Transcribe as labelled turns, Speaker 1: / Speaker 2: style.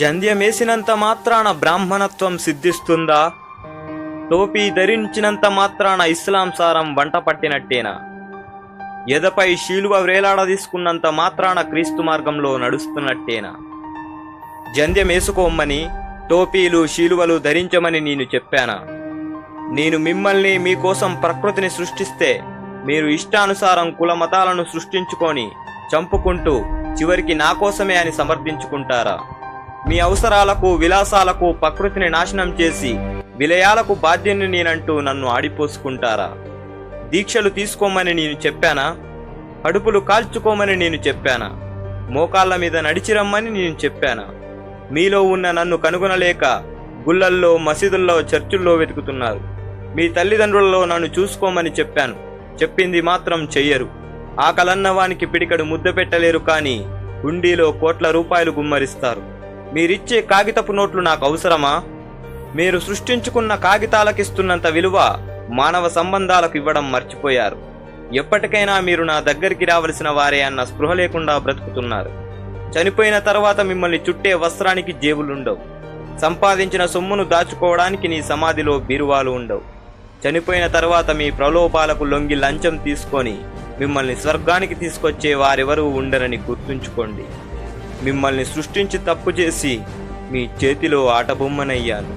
Speaker 1: జంధ్యమేసినంత మాత్రాన బ్రాహ్మణత్వం సిద్ధిస్తుందా? టోపీ ధరించినంత మాత్రాన ఇస్లాం సారం వంట పట్టినట్టేనా? ఎదపై శీలువ వ్రేలాడదీసుకున్నంత మాత్రాన క్రీస్తు మార్గంలో నడుస్తున్నట్టేనా? జంధ్యమేసుకోమని, టోపీలు శీలువలు ధరించమని నేను చెప్పానా? నేను మిమ్మల్ని మీకోసం ప్రకృతిని సృష్టిస్తే మీరు ఇష్టానుసారం కుల మతాలను సృష్టించుకొని చంపుకుంటూ చివరికి నా కోసమే అని సమర్థించుకుంటారా? మీ అవసరాలకు విలాసాలకు ప్రకృతిని నాశనం చేసి విలయాలకు బాధ్యుని నేనంటూ నన్ను ఆడిపోసుకుంటారా? దీక్షలు తీసుకోమని నేను చెప్పానా? కడుపులు కాల్చుకోమని నేను చెప్పానా? మోకాళ్ళ మీద నడిచిరమ్మని నేను చెప్పానా? మీలో ఉన్న నన్ను కనుగొనలేక గుళ్ళల్లో, మసీదుల్లో, చర్చుల్లో వెతుకుతున్నారు. మీ తల్లిదండ్రులలో నన్ను చూసుకోమని చెప్పాను, చెప్పింది మాత్రం చెయ్యరు. ఆకలన్నవానికి పిడికడు ముద్ద పెట్టలేరు, కానీ హుండీలో కోట్ల రూపాయలు గుమ్మరిస్తారు. మీరిచ్చే కాగితపు నోట్లు నాకు అవసరమా? మీరు సృష్టించుకున్న కాగితాలకిస్తున్నంత విలువ మానవ సంబంధాలకు ఇవ్వడం మర్చిపోయారు. ఎప్పటికైనా మీరు నా దగ్గరికి రావలసిన వారే అన్న స్పృహ లేకుండా బ్రతుకుతున్నారు. చనిపోయిన తర్వాత మిమ్మల్ని చుట్టే వస్త్రానికి జేబులుండవు. సంపాదించిన సొమ్మును దాచుకోవడానికి నీ సమాధిలో బీరువాలు ఉండవు. చనిపోయిన తర్వాత మీ ప్రలోభాలకు లొంగి లంచం తీసుకొని మిమ్మల్ని స్వర్గానికి తీసుకొచ్చే వారెవరూ ఉండరని గుర్తుంచుకోండి. మిమ్మల్ని సృష్టించి తప్పు చేసి మీ చేతిలో ఆటబొమ్మనయ్యాను.